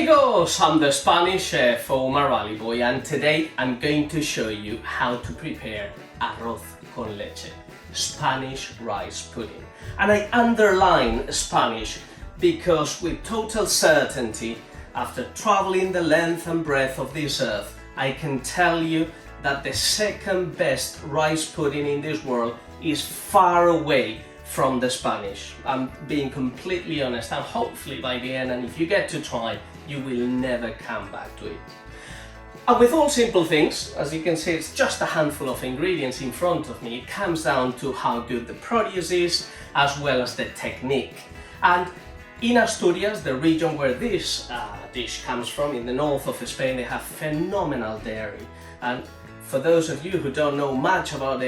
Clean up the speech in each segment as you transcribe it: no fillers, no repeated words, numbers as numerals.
amigos, I'm the Spanish chef Omar Allibhoy, and today I'm going to show you how to prepare arroz con leche, Spanish rice pudding. And I underline Spanish because with total certainty, after traveling the length and breadth of this earth, I can tell you that the second best rice pudding in this world is far away from the Spanish. I'm being completely honest, and hopefully by the end, and if you get to try, you will never come back to it. And with all simple things, as you can see, it's just a handful of ingredients in front of me. It comes down to how good the produce is, as well as the technique. And in Asturias, the region where this dish comes from, in the north of Spain, they have phenomenal dairy. And for those of you who don't know much about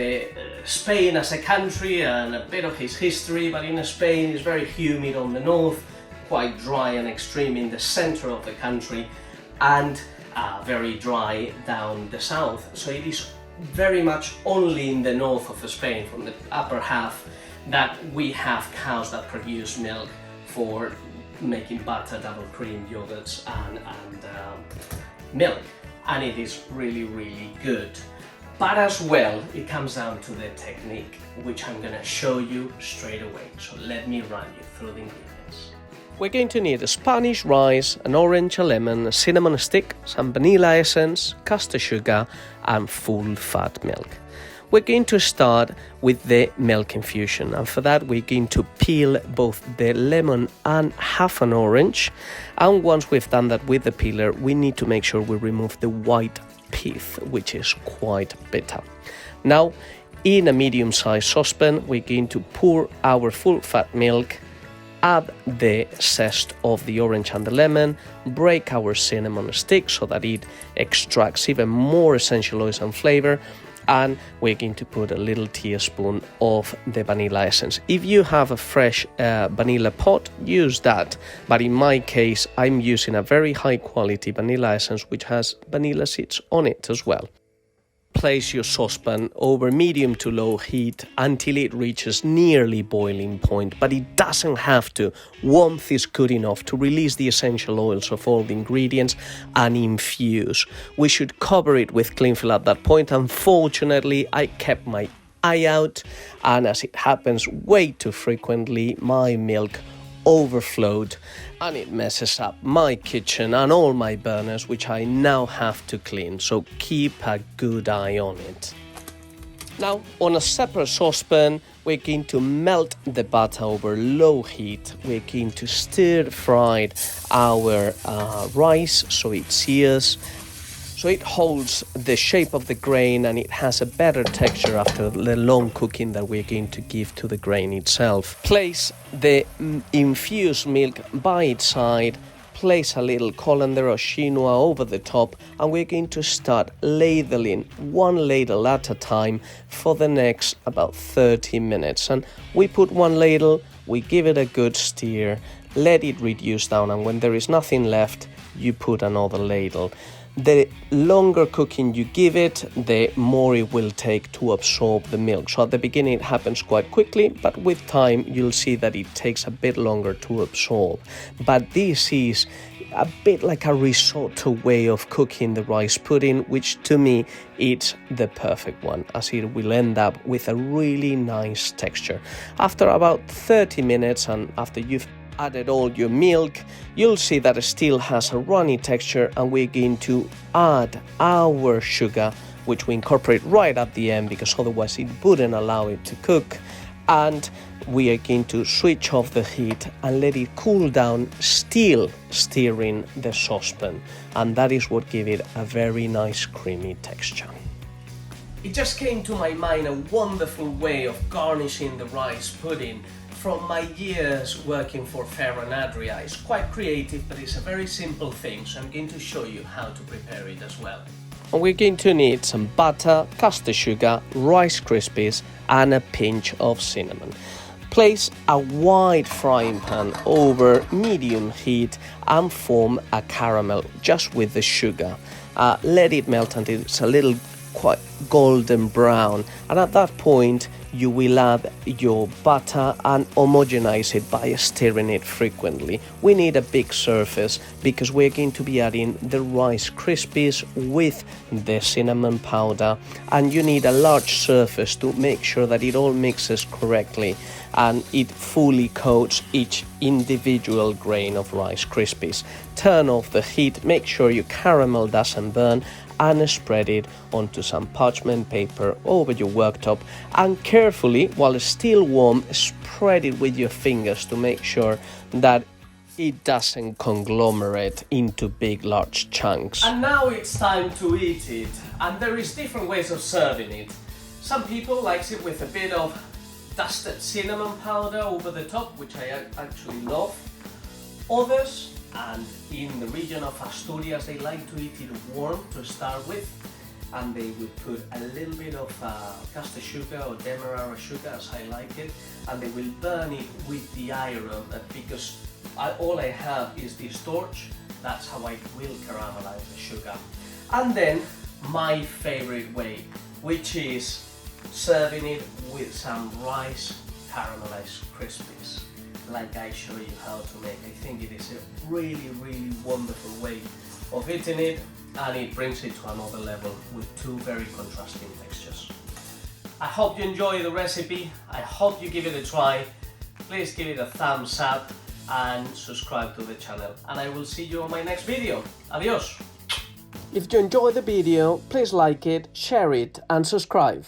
Spain as a country and a bit of its history, but in Spain it's very humid on the north, quite dry and extreme in the center of the country, and very dry down the south. So it is very much only in the north of Spain, from the upper half, that we have cows that produce milk for making butter, double cream, yogurts and milk. And it is really, really good. But as well, it comes down to the technique, which I'm gonna show you straight away. So let me run you through the ingredients. We're going to need a Spanish rice, an orange, a lemon, a cinnamon stick, some vanilla essence, caster sugar, and full fat milk. We're going to start with the milk infusion, and for that we're going to peel both the lemon and half an orange, and once we've done that with the peeler, we need to make sure we remove the white pith, which is quite bitter. Now, in a medium-sized saucepan, we're going to pour our full fat milk, add the zest of the orange and the lemon, break our cinnamon stick so that it extracts even more essential oils and flavor, and we're going to put a little teaspoon of the vanilla essence. If you have a fresh vanilla pot, use that, but in my case I'm using a very high quality vanilla essence which has vanilla seeds on it as well. Place your saucepan over medium to low heat until it reaches nearly boiling point, but it doesn't have to. Warmth is good enough to release the essential oils of all the ingredients and infuse. We should cover it with cling film at that point. Unfortunately, I kept my eye out, and as it happens way too frequently, my milk overflowed and it messes up my kitchen and all my burners, which I now have to clean, so keep a good eye on it. Now, on a separate saucepan, we're going to melt the butter over low heat. We're going to stir fry our rice so it sears, so it holds the shape of the grain and it has a better texture after the long cooking that we're going to give to the grain itself. Place the infused milk by its side, place a little colander or quinoa over the top, and we're going to start ladling one ladle at a time for the next about 30 minutes. And we put one ladle, we give it a good stir, let it reduce down, and when there is nothing left, you put another ladle. The longer cooking you give it, the more it will take to absorb the milk. So at the beginning it happens quite quickly, but with time you'll see that it takes a bit longer to absorb. But this is a bit like a risotto way of cooking the rice pudding, which to me it's the perfect one, as it will end up with a really nice texture. After about 30 minutes and after you've added all your milk, you'll see that it still has a runny texture, and we're going to add our sugar, which we incorporate right at the end because otherwise it wouldn't allow it to cook, and we are going to switch off the heat and let it cool down, still stirring the saucepan, and that is what gives it a very nice creamy texture. It just came to my mind a wonderful way of garnishing the rice pudding from my years working for Ferrán Adriá. It's quite creative, but it's a very simple thing, so I'm going to show you how to prepare it as well. And we're going to need some butter, caster sugar, Rice Krispies, and a pinch of cinnamon. Place a wide frying pan over medium heat and form a caramel just with the sugar. Let it melt until it's a little quite golden brown, and at that point you will add your butter and homogenize it by stirring it frequently. We need a big surface because we're going to be adding the Rice Krispies with the cinnamon powder, and you need a large surface to make sure that it all mixes correctly and it fully coats each individual grain of Rice Krispies. Turn off the heat, make sure your caramel doesn't burn, and spread it onto some parchment paper over your worktop, and carefully, while it's still warm, spread it with your fingers to make sure that it doesn't conglomerate into big large chunks. And now it's time to eat it, and there is different ways of serving it. Some people likes it with a bit of dusted cinnamon powder over the top, which I actually love. Others, and in the region of Asturias, they like to eat it warm to start with, and they would put a little bit of caster sugar or demerara sugar, as I like it, and they will burn it with the iron, because all I have is this torch. That's how I will caramelize the sugar. And then my favorite way, which is serving it with some rice caramelized crispies, like I show you how to make. I think it is a really wonderful way of eating it, and it brings it to another level with two very contrasting textures. I hope you enjoy the recipe. I hope you give it a try. Please give it a thumbs up and subscribe to the channel, and I will see you on my next video. Adios! If you enjoyed the video, please like it, share it and subscribe.